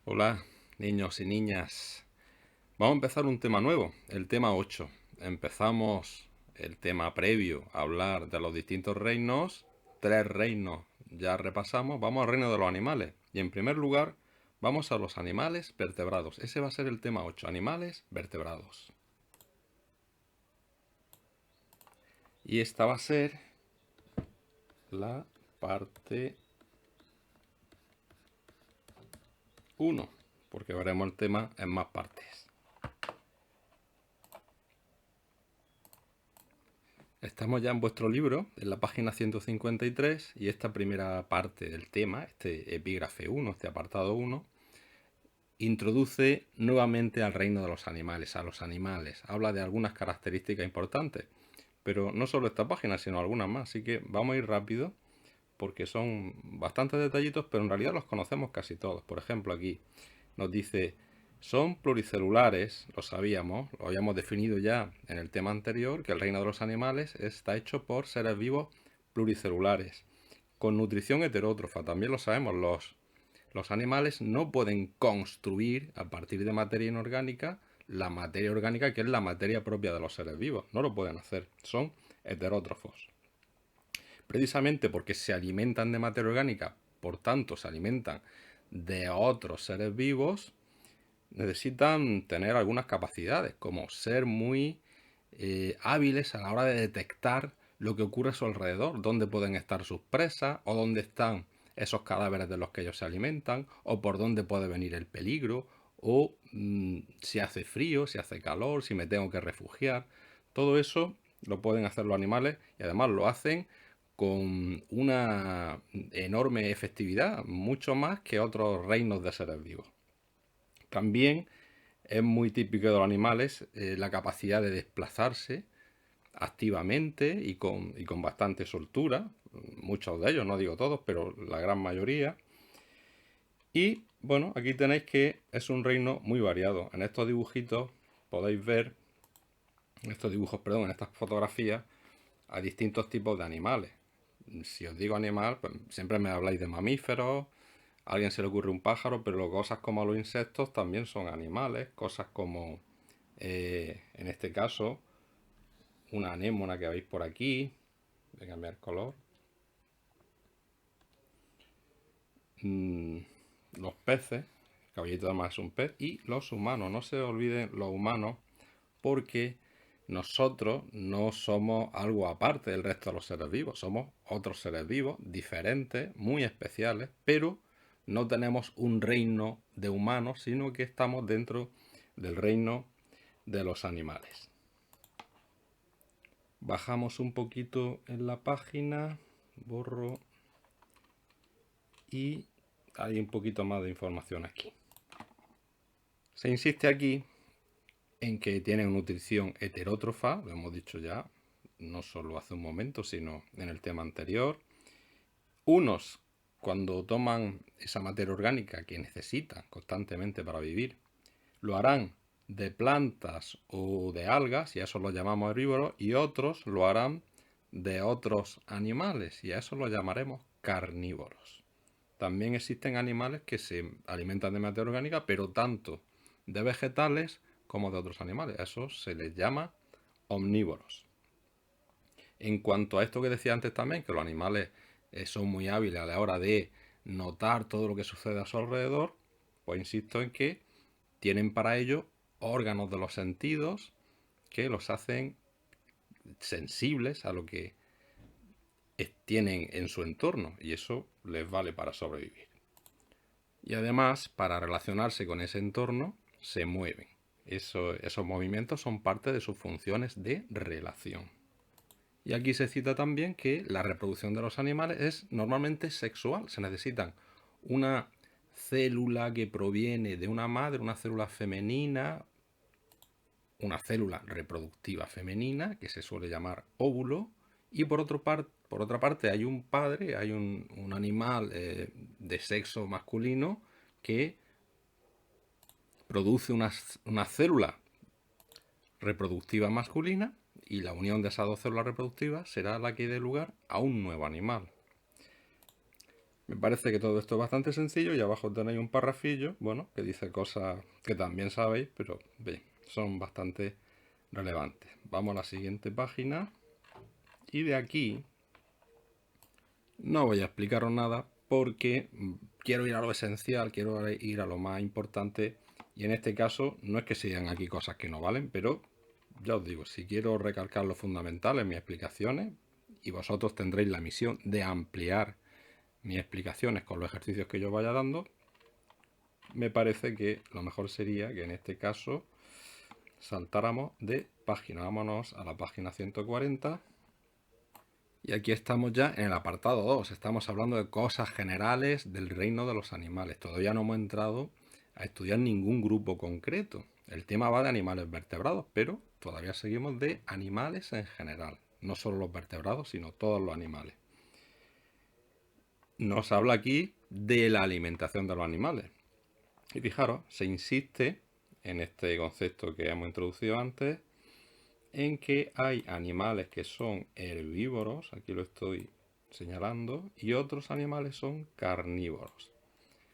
Hola, niños y niñas. Vamos a empezar un tema nuevo, el tema 8. Empezamos el tema previo a hablar de los distintos reinos. 3 reinos ya repasamos. Vamos al reino de los animales. Y en primer lugar, vamos a los animales vertebrados. Ese va a ser el tema 8, animales vertebrados. Y esta va a ser la parte 1, porque veremos el tema en más partes. Estamos ya en vuestro libro, en la página 153, y esta primera parte del tema, este epígrafe 1, este apartado 1, introduce nuevamente al reino de los animales, a los animales. Habla de algunas características importantes, pero no solo esta página, sino algunas más. Así que vamos a ir rápido, porque son bastantes detallitos, pero en realidad los conocemos casi todos. Por ejemplo, aquí nos dice: son pluricelulares, lo sabíamos, lo habíamos definido ya en el tema anterior, que el reino de los animales está hecho por seres vivos pluricelulares, con nutrición heterótrofa. También lo sabemos, los animales no pueden construir a partir de materia inorgánica la materia orgánica, que es la materia propia de los seres vivos. No lo pueden hacer, son heterótrofos. Precisamente porque se alimentan de materia orgánica, por tanto se alimentan de otros seres vivos, necesitan tener algunas capacidades, como ser muy hábiles a la hora de detectar lo que ocurre a su alrededor, dónde pueden estar sus presas, o dónde están esos cadáveres de los que ellos se alimentan, o por dónde puede venir el peligro, o si hace frío, si hace calor, si me tengo que refugiar. Todo eso lo pueden hacer los animales, y además lo hacen con una enorme efectividad, mucho más que otros reinos de seres vivos. También es muy típico de los animales la capacidad de desplazarse activamente y con bastante soltura, muchos de ellos, no digo todos, pero la gran mayoría. Y bueno, aquí tenéis que es un reino muy variado. En estos dibujitos podéis ver, en estos dibujos, perdón, en estas fotografías, a distintos tipos de animales. Si os digo animal, pues siempre me habláis de mamíferos, a alguien se le ocurre un pájaro, pero cosas como los insectos también son animales, cosas como, en este caso, una anémona que veis por aquí, voy a cambiar color, los peces, el caballito de mar es un pez, y los humanos. No se olviden los humanos, porque nosotros no somos algo aparte del resto de los seres vivos, somos otros seres vivos diferentes, muy especiales, pero no tenemos un reino de humanos, sino que estamos dentro del reino de los animales. Bajamos un poquito en la página, borro, y hay un poquito más de información aquí. Se insiste aquí en que tienen nutrición heterótrofa, lo hemos dicho ya, no solo hace un momento, sino en el tema anterior. Unos, cuando toman esa materia orgánica que necesitan constantemente para vivir, lo harán de plantas o de algas, y a eso lo llamamos herbívoros, y otros lo harán de otros animales, y a eso lo llamaremos carnívoros. También existen animales que se alimentan de materia orgánica, pero tanto de vegetales como de otros animales. A eso se les llama omnívoros. En cuanto a esto que decía antes también, que los animales son muy hábiles a la hora de notar todo lo que sucede a su alrededor, pues insisto en que tienen para ello órganos de los sentidos que los hacen sensibles a lo que tienen en su entorno, y eso les vale para sobrevivir. Y además, para relacionarse con ese entorno, se mueven. Esos movimientos son parte de sus funciones de relación. Y aquí se cita también que la reproducción de los animales es normalmente sexual. Se necesitan una célula que proviene de una madre, una célula femenina, una célula reproductiva femenina, que se suele llamar óvulo, y por otra parte hay un padre, hay un animal de sexo masculino que produce una célula reproductiva masculina, y la unión de esas dos células reproductivas será la que dé lugar a un nuevo animal. Me parece que todo esto es bastante sencillo y abajo tenéis un parrafillo, bueno, que dice cosas que también sabéis, pero bien, son bastante relevantes. Vamos a la siguiente página y de aquí no voy a explicaros nada porque quiero ir a lo esencial, quiero ir a lo más importante y en este caso no es que sean aquí cosas que no valen, pero ya os digo, si quiero recalcar lo fundamental en mis explicaciones y vosotros tendréis la misión de ampliar mis explicaciones con los ejercicios que yo vaya dando, me parece que lo mejor sería que en este caso saltáramos de página. Vámonos a la página 140. Y aquí estamos ya en el apartado 2. Estamos hablando de cosas generales del reino de los animales. Todavía no hemos entrado a estudiar ningún grupo concreto. El tema va de animales vertebrados, pero todavía seguimos de animales en general. No solo los vertebrados, sino todos los animales. Nos habla aquí de la alimentación de los animales. Y fijaros, se insiste en este concepto que hemos introducido antes, en que hay animales que son herbívoros, aquí lo estoy señalando, y otros animales son carnívoros.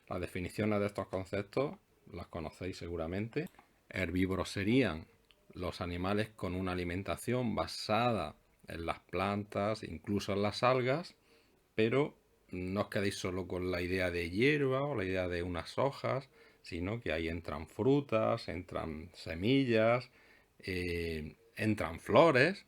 Las definiciones de estos conceptos las conocéis seguramente. Herbívoros serían los animales con una alimentación basada en las plantas, incluso en las algas, pero no os quedéis solo con la idea de hierba o la idea de unas hojas, sino que ahí entran frutas, entran semillas, entran flores.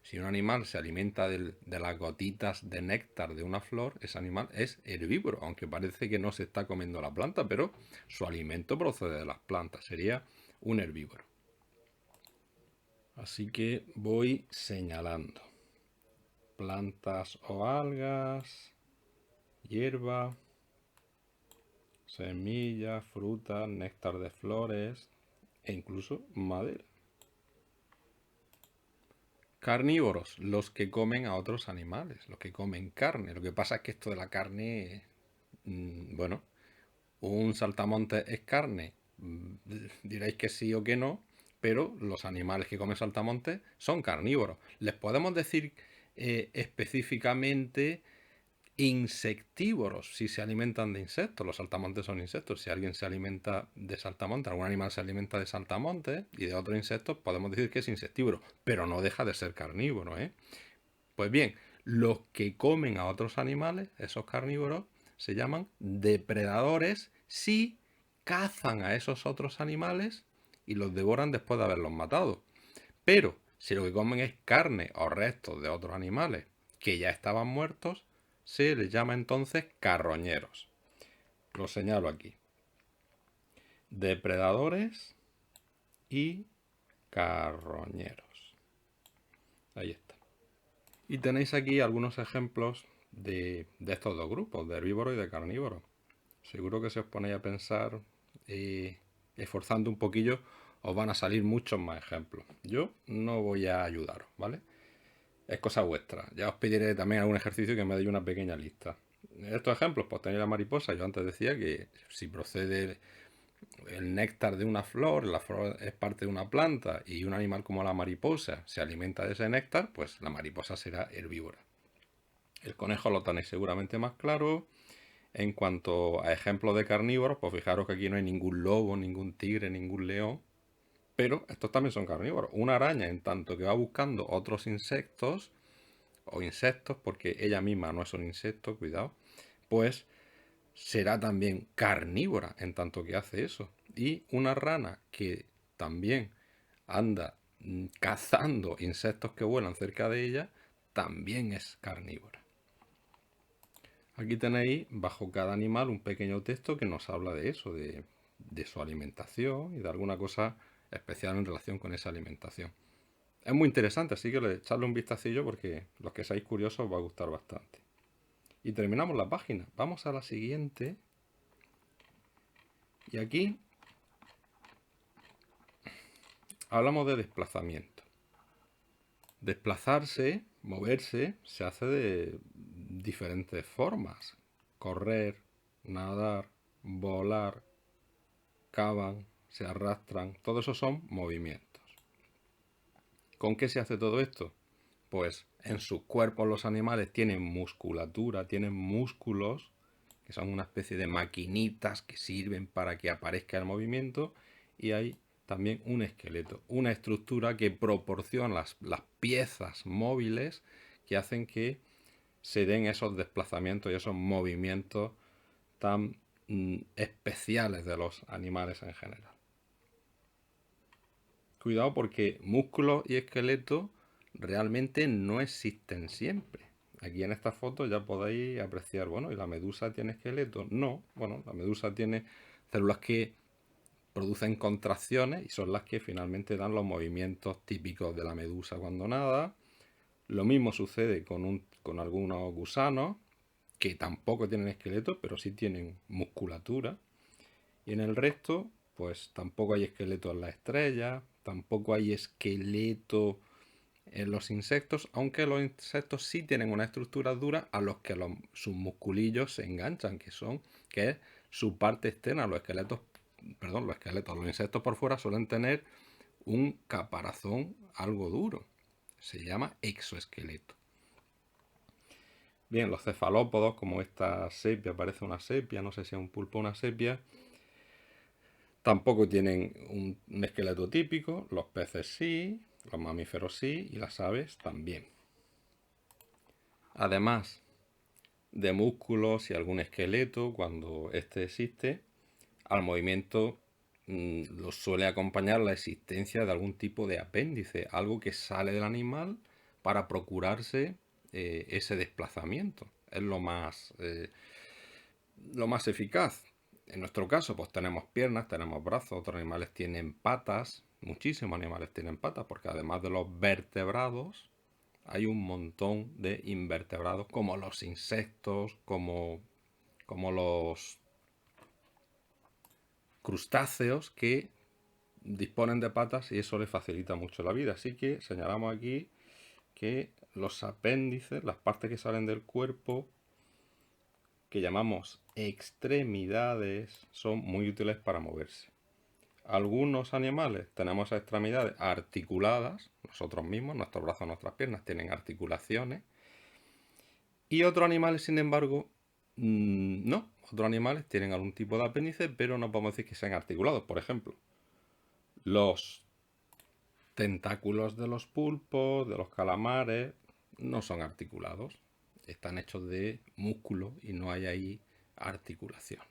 Si un animal se alimenta de las gotitas de néctar de una flor, ese animal es herbívoro, aunque parece que no se está comiendo la planta, pero su alimento procede de las plantas, sería un herbívoro. Así que voy señalando plantas o algas, hierba, semillas, frutas, néctar de flores e incluso madera. Carnívoros, los que comen a otros animales, los que comen carne. Lo que pasa es que esto de la carne, bueno, un saltamontes es carne, diréis que sí o que no, pero los animales que comen saltamontes son carnívoros. Les podemos decir específicamente insectívoros si se alimentan de insectos. Los saltamontes son insectos. Si alguien se alimenta de saltamontes, algún animal se alimenta de saltamontes y de otros insectos, podemos decir que es insectívoro, pero no deja de ser carnívoro, ¿eh? Pues bien, los que comen a otros animales, esos carnívoros, se llaman depredadores si cazan a esos otros animales y los devoran después de haberlos matado. Pero si lo que comen es carne o restos de otros animales que ya estaban muertos, se les llama entonces carroñeros. Lo señalo aquí. Depredadores y carroñeros. Ahí está. Y tenéis aquí algunos ejemplos de estos dos grupos, de herbívoro y de carnívoro. Seguro que si os ponéis a pensar, esforzando un poquillo, os van a salir muchos más ejemplos. Yo no voy a ayudaros, ¿vale? Es cosa vuestra. Ya os pediré también algún ejercicio que me deis una pequeña lista. Estos ejemplos, pues tenéis la mariposa. Yo antes decía que si procede el néctar de una flor, la flor es parte de una planta y un animal como la mariposa se alimenta de ese néctar, pues la mariposa será herbívora. El conejo lo tenéis seguramente más claro. En cuanto a ejemplos de carnívoros, pues fijaros que aquí no hay ningún lobo, ningún tigre, ningún león. Pero estos también son carnívoros. Una araña, en tanto que va buscando otros insectos, o insectos, porque ella misma no es un insecto, cuidado, pues será también carnívora en tanto que hace eso. Y una rana que también anda cazando insectos que vuelan cerca de ella, también es carnívora. Aquí tenéis bajo cada animal un pequeño texto que nos habla de eso, de su alimentación y de alguna cosa especial en relación con esa alimentación. Es muy interesante, así que echadle un vistacillo porque los que seáis curiosos os va a gustar bastante. Y terminamos la página. Vamos a la siguiente. Y aquí hablamos de desplazamiento. Desplazarse, moverse, se hace de diferentes formas. Correr, nadar, volar, cavan, se arrastran. Todo eso son movimientos. ¿Con qué se hace todo esto? Pues en sus cuerpos los animales tienen musculatura, tienen músculos que son una especie de maquinitas que sirven para que aparezca el movimiento, y hay también un esqueleto, una estructura que proporciona las piezas móviles que hacen que se den esos desplazamientos y esos movimientos tan especiales de los animales en general. Cuidado porque músculos y esqueleto realmente no existen siempre. Aquí en esta foto ya podéis apreciar, bueno, ¿y la medusa tiene esqueleto? No, bueno, la medusa tiene células que producen contracciones y son las que finalmente dan los movimientos típicos de la medusa cuando nada. Lo mismo sucede con algunos gusanos que tampoco tienen esqueleto, pero sí tienen musculatura. Y en el resto, pues tampoco hay esqueleto en las estrellas, tampoco hay esqueleto en los insectos, aunque los insectos sí tienen una estructura dura a los que sus musculillos se enganchan, que es su parte externa. Los insectos por fuera suelen tener un caparazón algo duro. Se llama exoesqueleto. Bien, los cefalópodos, como esta sepia, parece una sepia, no sé si es un pulpo o una sepia, tampoco tienen un esqueleto típico. Los peces sí, los mamíferos sí y las aves también. Además de músculos y algún esqueleto, cuando este existe, al movimiento lo suele acompañar la existencia de algún tipo de apéndice, algo que sale del animal para procurarse ese desplazamiento. Es lo más eficaz. En nuestro caso, pues tenemos piernas, tenemos brazos, otros animales tienen patas, muchísimos animales tienen patas, porque además de los vertebrados, hay un montón de invertebrados, como los insectos, como los crustáceos, que disponen de patas y eso les facilita mucho la vida. Así que señalamos aquí que los apéndices, las partes que salen del cuerpo, que llamamos extremidades, son muy útiles para moverse. Algunos animales tenemos extremidades articuladas, nosotros mismos, nuestros brazos, nuestras piernas tienen articulaciones, y otros animales, sin embargo, no. Otros animales tienen algún tipo de apéndice, pero no podemos decir que sean articulados. Por ejemplo, los tentáculos de los pulpos, de los calamares, no son articulados. Están hechos de músculo y no hay ahí articulaciones.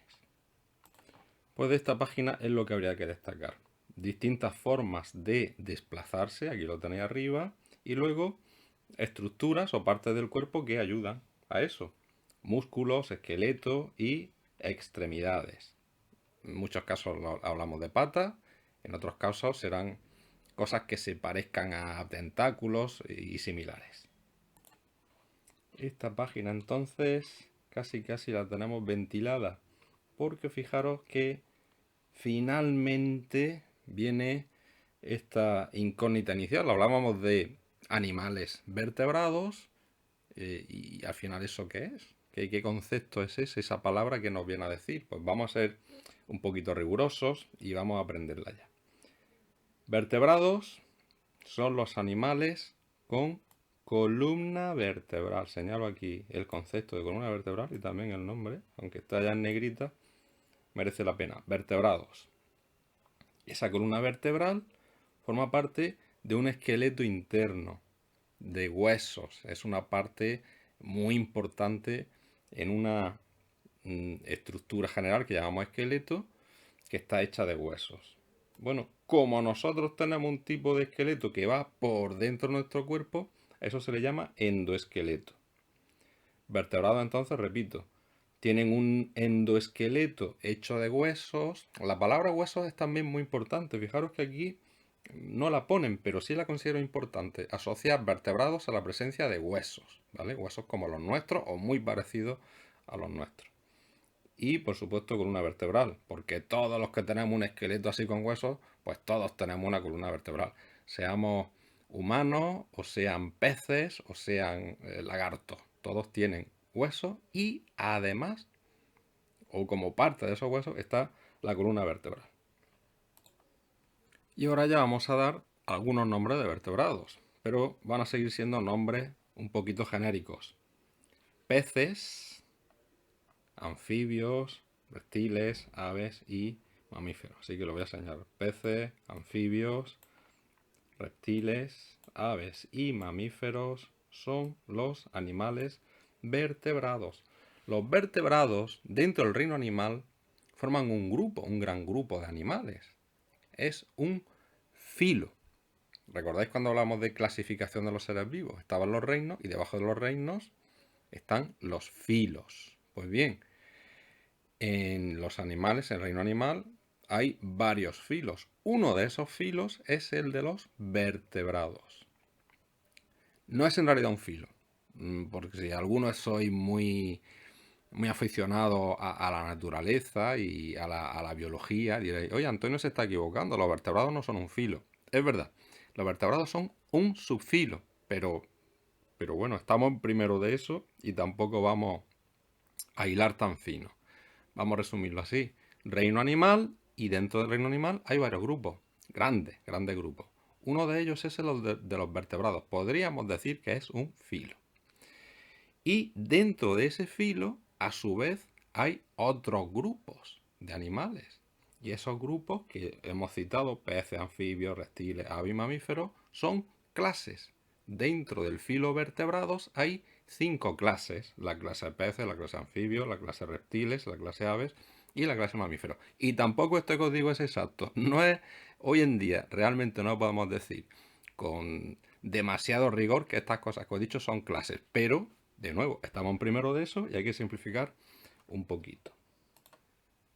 Pues de esta página es lo que habría que destacar. Distintas formas de desplazarse, aquí lo tenéis arriba, y luego estructuras o partes del cuerpo que ayudan a eso. Músculos, esqueletos y extremidades. En muchos casos hablamos de patas, en otros casos serán cosas que se parezcan a tentáculos y similares. Esta página entonces casi la tenemos ventilada, porque fijaros que finalmente viene esta incógnita inicial. Hablábamos de animales vertebrados y al final ¿eso qué es? ¿Qué concepto es ese? Esa palabra que nos viene a decir. Pues vamos a ser un poquito rigurosos y vamos a aprenderla ya. Vertebrados son los animales con columna vertebral. Señalo aquí el concepto de columna vertebral y también el nombre, aunque está ya en negrita, merece la pena. Vertebrados. Esa columna vertebral forma parte de un esqueleto interno, de huesos. Es una parte muy importante en una estructura general que llamamos esqueleto, que está hecha de huesos. Bueno, como nosotros tenemos un tipo de esqueleto que va por dentro de nuestro cuerpo, eso se le llama endoesqueleto. Vertebrados, entonces, repito, tienen un endoesqueleto hecho de huesos. La palabra huesos es también muy importante. Fijaros que aquí no la ponen, pero sí la considero importante. Asociar vertebrados a la presencia de huesos, ¿vale? Huesos como los nuestros o muy parecidos a los nuestros. Y, por supuesto, columna vertebral, porque todos los que tenemos un esqueleto así con huesos, pues todos tenemos una columna vertebral. Seamos humanos, o sean peces, o sean lagartos. Todos tienen huesos y, además, o como parte de esos huesos, está la columna vertebral. Y ahora ya vamos a dar algunos nombres de vertebrados, pero van a seguir siendo nombres un poquito genéricos. Peces, anfibios, reptiles, aves y mamíferos. Así que lo voy a señalar. Peces, anfibios, reptiles, aves y mamíferos son los animales vertebrados. Los vertebrados dentro del reino animal forman un grupo, un gran grupo de animales. Es un filo. ¿Recordáis cuando hablamos de clasificación de los seres vivos? Estaban los reinos y debajo de los reinos están los filos. Pues bien, en los animales, en el reino animal, hay varios filos. Uno de esos filos es el de los vertebrados. No es en realidad un filo, porque si algunos sois muy aficionado a la naturaleza y a la biología, diréis, oye, Antonio se está equivocando, los vertebrados no son un filo. Es verdad, los vertebrados son un subfilo, pero bueno, estamos primero de eso y tampoco vamos a hilar tan fino. Vamos a resumirlo así. Reino animal, y dentro del reino animal hay varios grupos, grandes grupos. Uno de ellos es el de los vertebrados. Podríamos decir que es un filo. Y dentro de ese filo, a su vez, hay otros grupos de animales. Y esos grupos que hemos citado, peces, anfibios, reptiles, aves y mamíferos, son clases. Dentro del filo vertebrados hay 5 clases. La clase de peces, la clase de anfibios, la clase de reptiles, la clase de aves y la clase de mamíferos. Y tampoco este código es exacto. No es, hoy en día, realmente no podemos decir con demasiado rigor que estas cosas que he dicho son clases. Pero, de nuevo, estamos en primero de eso y hay que simplificar un poquito.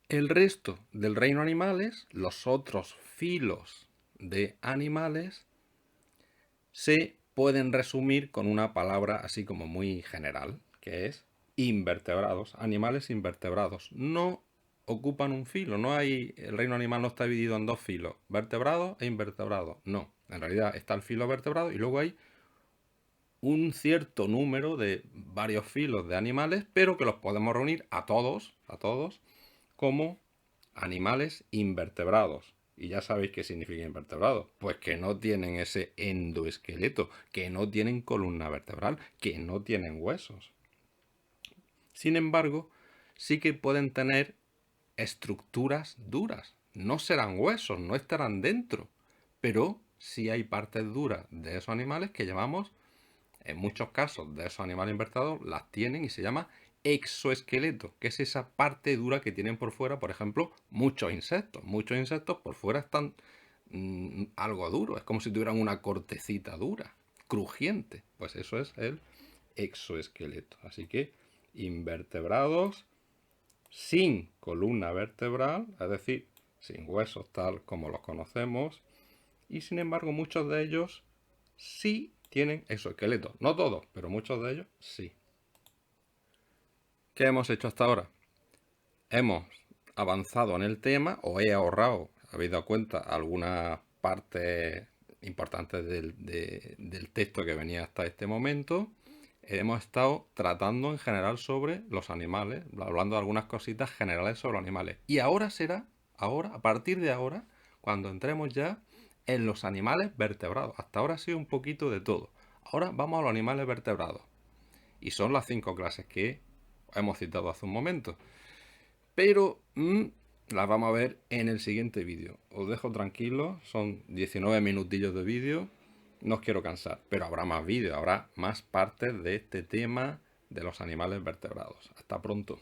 El resto del reino animales, los otros filos de animales, se pueden resumir con una palabra así como muy general, que es invertebrados, animales invertebrados. No ocupan un filo, no hay, el reino animal no está dividido en dos filos, vertebrados e invertebrados. No, en realidad está el filo vertebrado y luego hay un cierto número de varios filos de animales, pero que los podemos reunir a todos, como animales invertebrados. Y ya sabéis qué significa invertebrado. Pues que no tienen ese endoesqueleto, que no tienen columna vertebral, que no tienen huesos. Sin embargo, sí que pueden tener estructuras duras. No serán huesos, no estarán dentro. Pero sí hay partes duras de esos animales que llamamos, en muchos casos de esos animales invertebrados, las tienen y se llama exoesqueleto, que es esa parte dura que tienen por fuera, por ejemplo, muchos insectos. Muchos insectos por fuera están algo duro, es como si tuvieran una cortecita dura, crujiente. Pues eso es el exoesqueleto. Así que invertebrados sin columna vertebral, es decir, sin huesos tal como los conocemos, y sin embargo muchos de ellos sí tienen exoesqueleto. No todos, pero muchos de ellos sí. ¿Qué hemos hecho hasta ahora? Hemos avanzado en el tema, o he ahorrado, habéis dado cuenta, algunas partes importantes del texto que venía hasta este momento. Hemos estado tratando en general sobre los animales, hablando de algunas cositas generales sobre los animales. Y ahora será, a partir de ahora, cuando entremos ya en los animales vertebrados. Hasta ahora ha sido un poquito de todo. Ahora vamos a los animales vertebrados. Y son las 5 clases que hemos citado hace un momento. Pero las vamos a ver en el siguiente vídeo. Os dejo tranquilos, son 19 minutillos de vídeo. No os quiero cansar, pero habrá más vídeos, habrá más partes de este tema de los animales vertebrados. Hasta pronto.